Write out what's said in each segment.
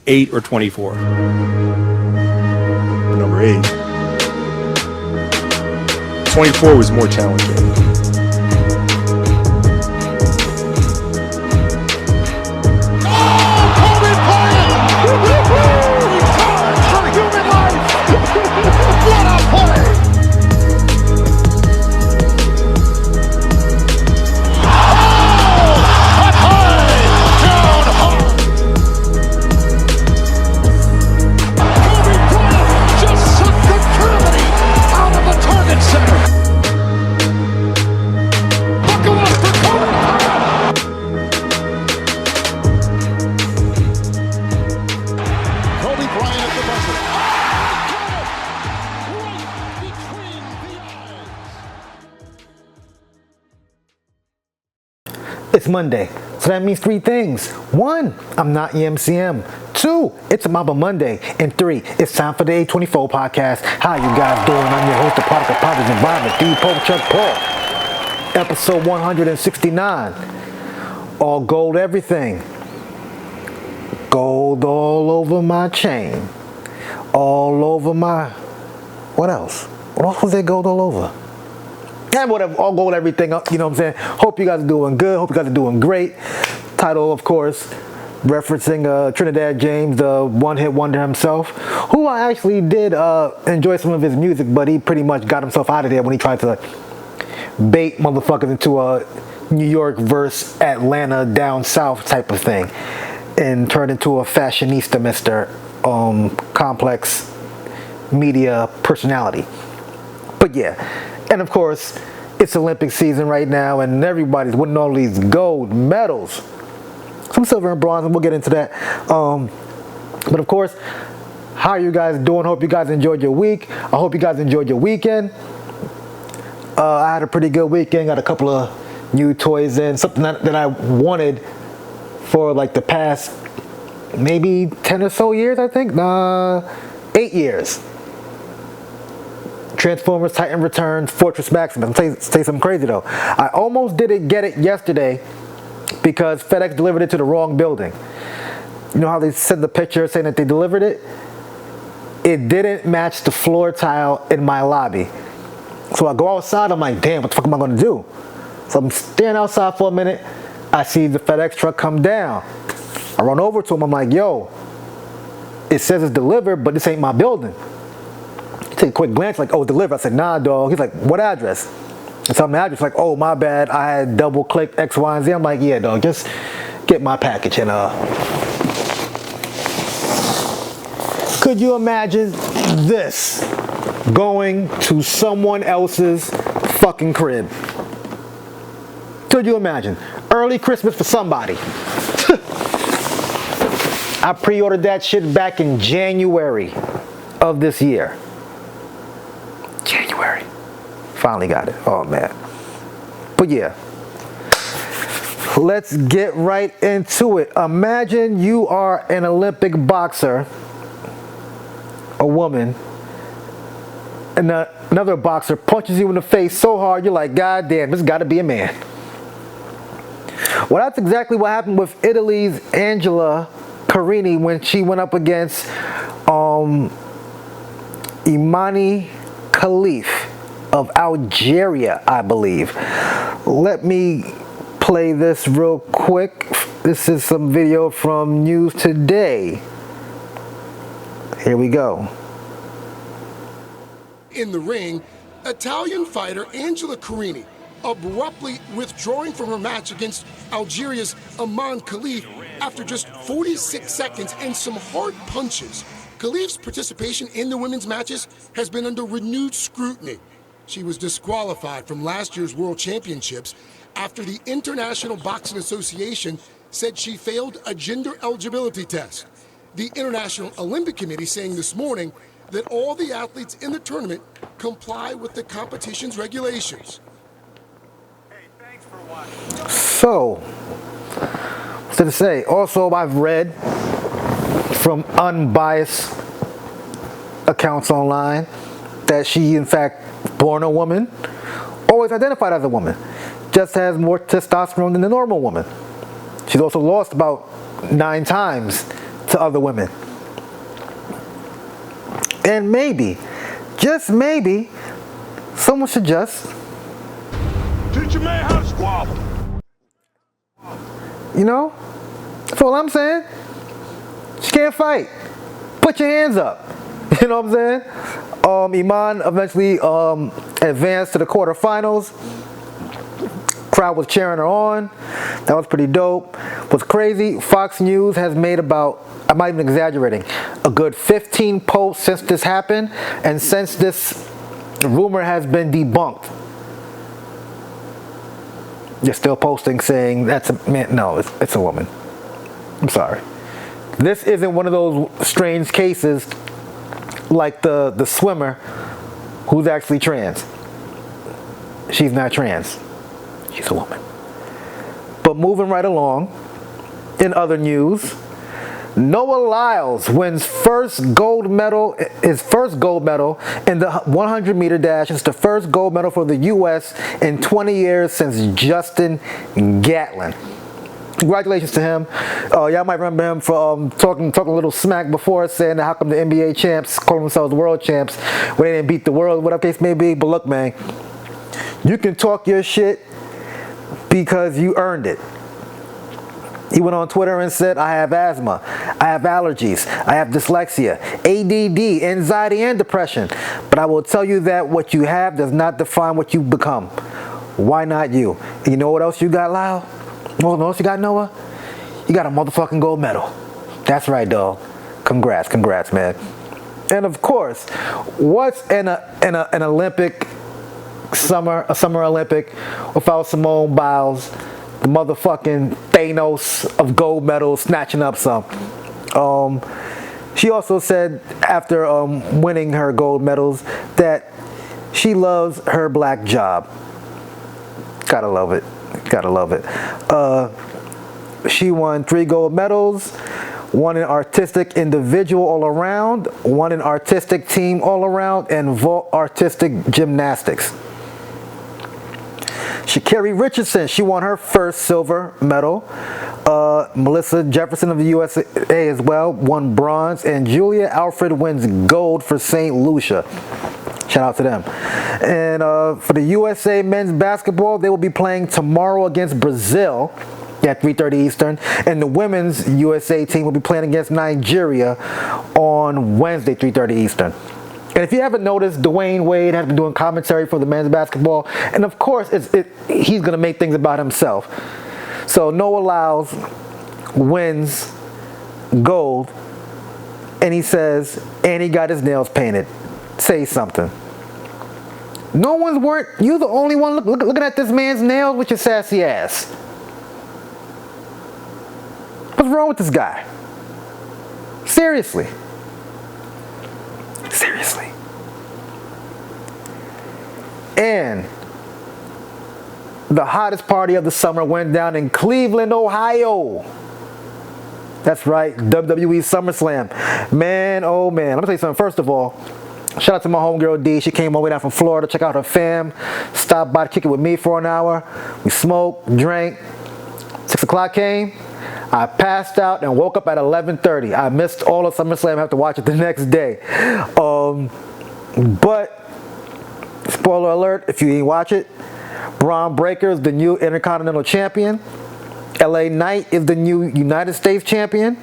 8 or 24? Number 8. 24 was more challenging. It's Monday, so that means 3 things. 1, I'm not EMCM. 2, it's a Mamba Monday. And 3, it's time for the A24 podcast. How you guys doing? I'm your host, the product of positive environment, D. Chuck Paul. Episode 169. All gold everything. Gold all over my chain. All over my... What else? What else was there gold all over? And whatever, all gold, everything up, you know what I'm saying? Hope you guys are doing good. Hope you guys are doing great. Title, of course, referencing Trinidad James, the one-hit wonder himself, who I actually did enjoy some of his music, but he pretty much got himself out of there when he tried to bait motherfuckers into a New York versus Atlanta down south type of thing and turned into a fashionista, Mr. Complex media personality. But yeah. And of course, it's Olympic season right now, and everybody's winning all these gold medals. Some silver and bronze, and we'll get into that. But of course, how are you guys doing? Hope you guys enjoyed your week. I hope you guys enjoyed your weekend. I had a pretty good weekend. Got a couple of new toys in. Something that I wanted for like the past maybe 10 or so years, I think. 8 years. Transformers, Titan Returns, Fortress Maximus. I'm saying something crazy though. I almost didn't get it yesterday because FedEx delivered it to the wrong building. You know how they sent the picture saying that they delivered it? It didn't match the floor tile in my lobby. So I go outside, I'm like, damn, what the fuck am I gonna do? So I'm standing outside for a minute. I see the FedEx truck come down. I run over to him, I'm like, yo, it says it's delivered, but this ain't my building. Take a quick glance, like, oh, deliver. I said, nah, dog. He's like, what address? I tell him the address, like, oh, my bad. I had double clicked X, Y, and Z. I'm like, yeah, dog, just get my package. And could you imagine this going to someone else's fucking crib? Could you imagine? Early Christmas for somebody. I pre-ordered that shit back in January of this year. January. Finally got it. Oh man. But yeah. Let's get right into it. Imagine you are an Olympic boxer, a woman, and another boxer punches you in the face so hard you're like, God damn, this gotta be a man. Well, that's exactly what happened with Italy's Angela Carini when she went up against Imane Khelif of Algeria, I believe. Let me play this real quick. This is some video from News Today. Here we go. In the ring, Italian fighter Angela Carini abruptly withdrawing from her match against Algeria's Imane Khelif after just 46 seconds and some hard punches. Khelif's participation in the women's matches has been under renewed scrutiny. She was disqualified from last year's World Championships after the International Boxing Association said she failed a gender eligibility test. The International Olympic Committee saying this morning that all the athletes in the tournament comply with the competition's regulations. Hey, thanks for watching. So, what's to say? Also, I've read from unbiased accounts online that she, in fact, born a woman, always identified as a woman, just has more testosterone than the normal woman. She's also lost about 9 times to other women. And maybe, just maybe, someone should just, Teach your man how to squabble. you know, that's all I'm saying. She can't fight. Put your hands up. You know what I'm saying? Imane eventually advanced to the quarterfinals. Crowd was cheering her on. That was pretty dope. What's crazy, Fox News has made about, I'm not even exaggerating, a good 15 posts since this happened, and since this rumor has been debunked. You're still posting saying that's a man. No, it's a woman. I'm sorry. This isn't one of those strange cases like the swimmer who's actually trans. She's not trans. She's a woman. But moving right along, in other news, Noah Lyles wins his first gold medal in the 100-meter dash. It's the first gold medal for the U.S. in 20 years since Justin Gatlin. Congratulations to him. Y'all might remember him for talking a little smack before, saying that how come the NBA champs call themselves world champs when they didn't beat the world, whatever case may be. But look, man, you can talk your shit because you earned it. He went on Twitter and said, I have asthma, I have allergies, I have dyslexia, ADD, anxiety, and depression. But I will tell you that what you have does not define what you become. Why not you? And you know what else you got, Lyle? You know what else you got, Noah? You got a motherfucking gold medal. That's right, dog. Congrats, man. And of course, what's an Olympic a summer Olympic without Simone Biles, the motherfucking Thanos of gold medals, snatching up some. She also said after winning her gold medals that she loves her black job. Gotta love it. She won 3 gold medals, 1 in artistic individual all around, 1 in artistic team all around, and vault artistic gymnastics. Sha'Carri Richardson, she won her first silver medal. Melissa Jefferson of the USA as well won bronze, and Julia Alfred wins gold for St. Lucia. Shout out to them. And for the USA men's basketball, they will be playing tomorrow against Brazil at 3:30 Eastern, and the women's USA team will be playing against Nigeria on Wednesday, 3:30 Eastern. And if you haven't noticed, Dwayne Wade has been doing commentary for the men's basketball, and of course, he's going to make things about himself. So Noah Lyles wins gold, and he says, and he got his nails painted. Say something. No one's worried. You're the only one looking at this man's nails with your sassy ass. What's wrong with this guy? Seriously. And the hottest party of the summer went down in Cleveland, Ohio. That's right, WWE SummerSlam. Man, oh man. Let me tell you something. First of all, shout out to my homegirl D. She came all the way down from Florida, check out her fam, stopped by to kick it with me for an hour. We smoked, drank. 6 o'clock came. I passed out and woke up at 11:30. I missed all of SummerSlam. I have to watch it the next day. But spoiler alert, if you didn't watch it, Braun Breaker is the new Intercontinental Champion. LA Knight is the new United States Champion.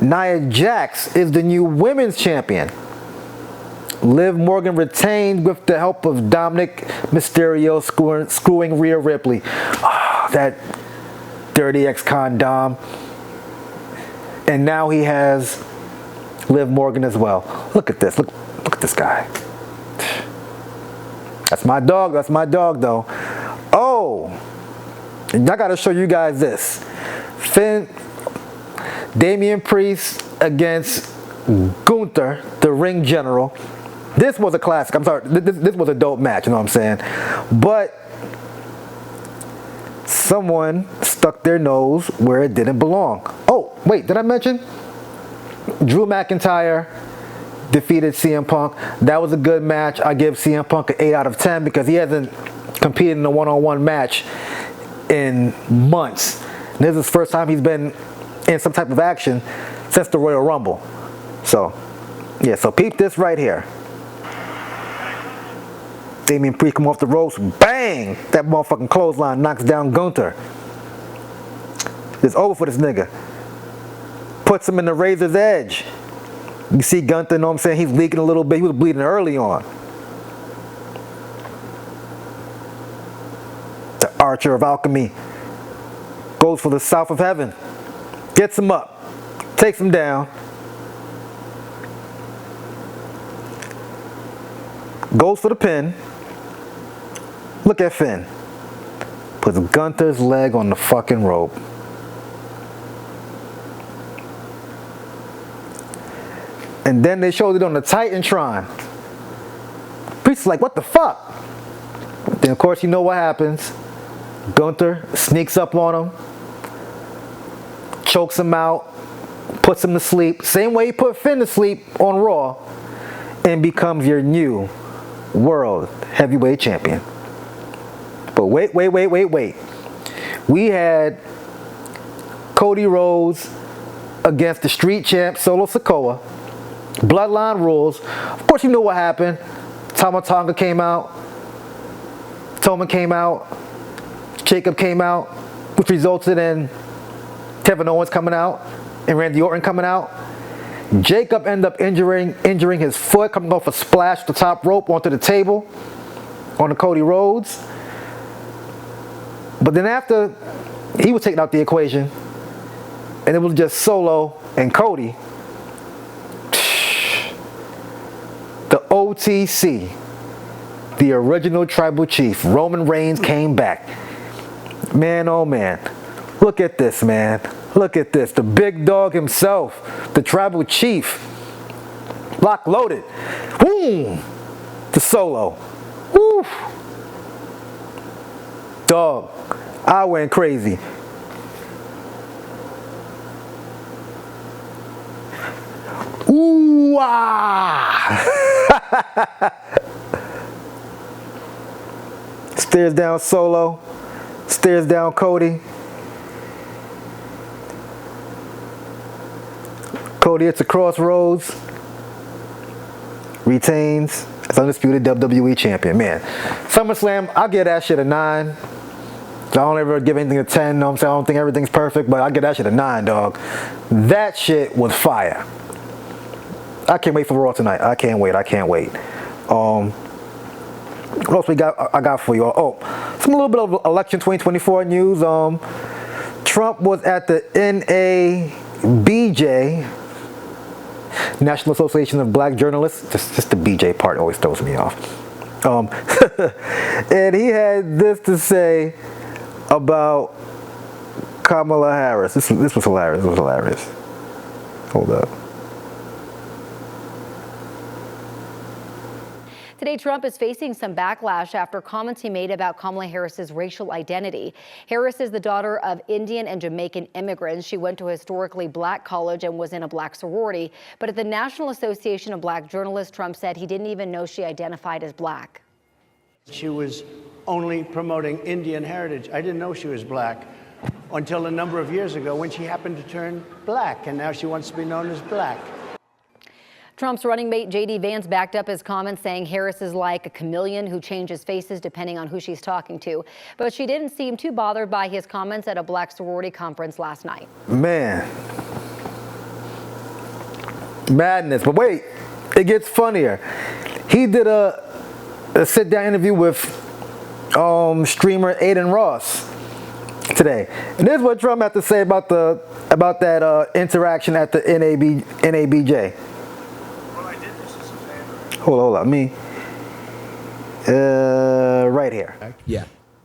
Nia Jax is the new Women's Champion. Liv Morgan retained with the help of Dominic Mysterio screwing Rhea Ripley. Oh, that dirty ex-con Dom. And now he has Liv Morgan as well. Look at this. Look at this guy. That's my dog though. Oh, and I gotta show you guys this. Damian Priest against Gunther, the ring general. This was a classic. I'm sorry, this was a dope match, you know what I'm saying? But someone stuck their nose where it didn't belong. Oh, wait, did I mention? Drew McIntyre defeated CM Punk. That was a good match. I give CM Punk an 8 out of 10 because he hasn't competed in a one-on-one match in months. And this is the first time he's been in some type of action since since the Royal Rumble. So, yeah, so peep this right here. Damian Priest come off the ropes, bang! That motherfucking clothesline knocks down Gunther. It's over for this nigga. Puts him in the razor's edge. You see Gunther, you know what I'm saying? He's leaking a little bit. He was bleeding early on. The Archer of Alchemy goes for the South of Heaven. Gets him up. Takes him down. Goes for the pin. Look at Finn. Puts Gunther's leg on the fucking rope. And then they showed it on the Titantron. Priest is like, what the fuck? Then of course you know what happens. Gunther sneaks up on him. Chokes him out. Puts him to sleep. Same way he put Finn to sleep on Raw. And becomes your new World Heavyweight Champion. But wait. We had Cody Rhodes against the Street Champ Solo Sikoa. Bloodline rules. Of course you know what happened. Tama Tonga came out. Toma came out. Jacob came out. Which resulted in Kevin Owens coming out. And Randy Orton coming out. Jacob ended up injuring his foot, coming off a splash the top rope onto the table on the Cody Rhodes. But then after he was taken out the equation, and it was just Solo and Cody, the OTC, the original tribal chief, Roman Reigns, came back. Man, oh man. Look at this, man. Look at this. The big dog himself, the tribal chief. Lock loaded. Boom! The Solo. Woo! Dog. I went crazy. Ooh! Ah! Stares down Solo. Stares down Cody. Cody hits a crossroads. Retains as undisputed WWE champion. Man, SummerSlam, I'll give that shit a 9. I don't ever give anything a 10. You know what I'm saying? I don't think everything's perfect, but I give that shit a 9, dog. That shit was fire. I can't wait for Raw tonight. I can't wait. What else we got? I got for you all. Oh, some little bit of election 2024 news. Trump was at the NABJ, National Association of Black Journalists. Just the BJ part always throws me off. And he had this to say about Kamala Harris. This was hilarious. It was hilarious. Hold up. Today, Trump is facing some backlash after comments he made about Kamala Harris's racial identity. Harris is the daughter of Indian and Jamaican immigrants. She went to a historically black college and was in a black sorority. But at the National Association of Black Journalists, Trump said he didn't even know she identified as black. She was only promoting Indian heritage. I didn't know she was black until a number of years ago when she happened to turn black, and now she wants to be known as black. Trump's running mate J.D. Vance backed up his comments, saying Harris is like a chameleon who changes faces depending on who she's talking to. But she didn't seem too bothered by his comments at a black sorority conference last night. Man. Madness. But wait, it gets funnier. He did a sit-down interview with streamer Adin Ross today. And this is what Trump had to say about that interaction at the NABJ. Hold up, me. Right here. Yeah.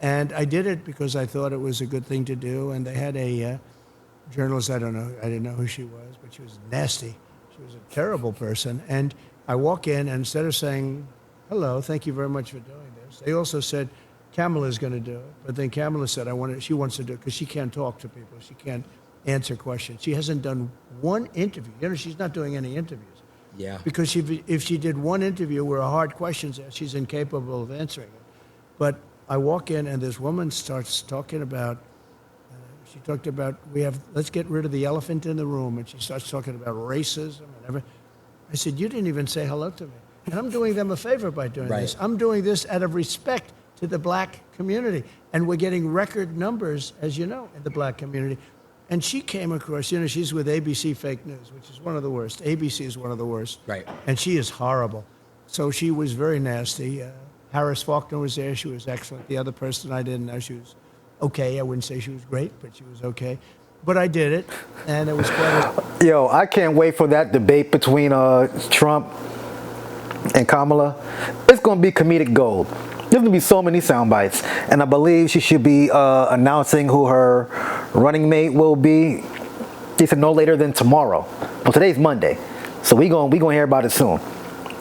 And I did it because I thought it was a good thing to do. And they had a journalist, I didn't know who she was, but she was nasty. She was a terrible person. And I walk in, and instead of saying, hello, thank you very much for doing this, they also said, Kamala's going to do it. But then Kamala said, she wants to do it because she can't talk to people. She can't answer questions. She hasn't done one interview. You know, she's not doing any interviews. Yeah. Because if she did one interview where a hard questions asked, she's incapable of answering it. But I walk in, and this woman starts talking about, She talked about let's get rid of the elephant in the room, and she starts talking about racism and everything. I said, you didn't even say hello to me, and I'm doing them a favor by doing this. I'm doing this out of respect to the black community, and we're getting record numbers, as you know, in the black community. And she came across, she's with ABC Fake News, which is one of the worst. ABC is one of the worst. Right. And she is horrible. So she was very nasty. Harris Faulkner was there. She was excellent. The other person I didn't know, she was okay. I wouldn't say she was great, but she was okay. But I did it, and it was quite Yo, I can't wait for that debate between Trump and Kamala. It's going to be comedic gold. There's going to be so many sound bites. And I believe she should be announcing who her running mate will be. She said no later than tomorrow. Well, today's Monday, so we gonna hear about it soon.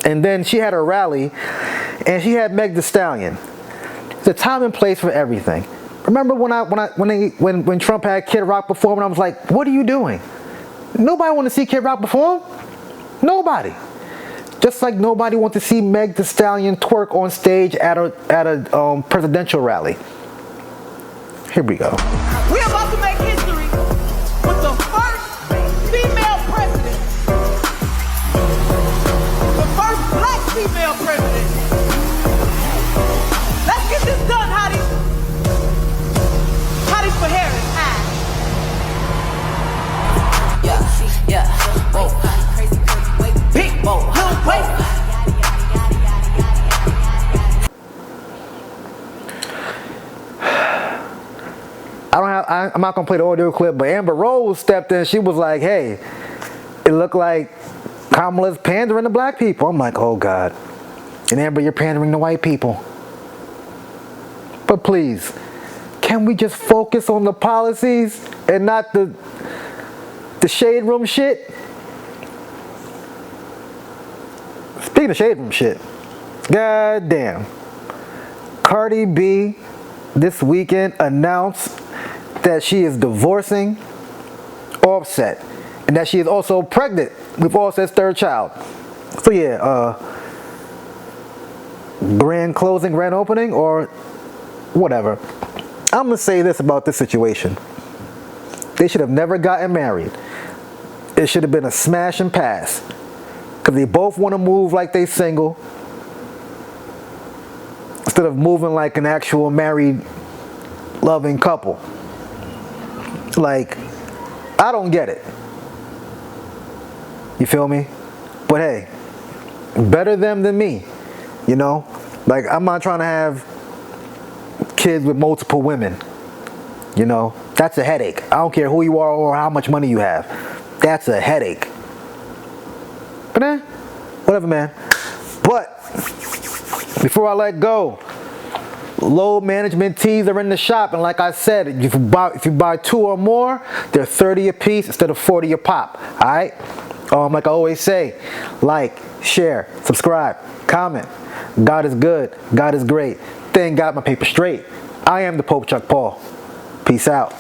And then she had her rally, and she had Meg Thee Stallion. There's a time and place for everything. Remember when Trump had Kid Rock perform, and I was like, what are you doing? Nobody want to see Kid Rock perform. Nobody. Just like nobody wants to see Meg Thee Stallion twerk on stage at a presidential rally. Here we go. We're about to make history with the first female president. The first black female president. Let's get this done, Hotties. Hotties for Harris. Yeah. Whoa. Big whoa. Whoa. I'm not gonna play the audio clip, but Amber Rose stepped in. She was like, hey, it looked like Kamala's pandering to black people. I'm like, oh God. And Amber, you're pandering to white people. But please, can we just focus on the policies and not the shade room shit? Speaking of shade room shit, god damn. Cardi B this weekend announced that she is divorcing Offset, and that she is also pregnant with Offset's third child. So yeah, grand closing, grand opening, or whatever. I'm gonna say this about this situation. They should have never gotten married. It should have been a smash and pass, because they both want to move like they single instead of moving like an actual married, loving couple. Like, I don't get it. You feel me? But hey, better them than me, you know? Like, I'm not trying to have kids with multiple women, you know? That's a headache. I don't care who you are or how much money you have. That's a headache. But whatever, man. But before I let go, load management tees are in the shop, and like I said, if you buy 2 or more, they're 30 a piece instead of 40 a pop. All right. Like I always say, like, share, subscribe, comment. God is good. God is great. Thank God my paper straight. I am the Pope Chuck Paul. Peace out.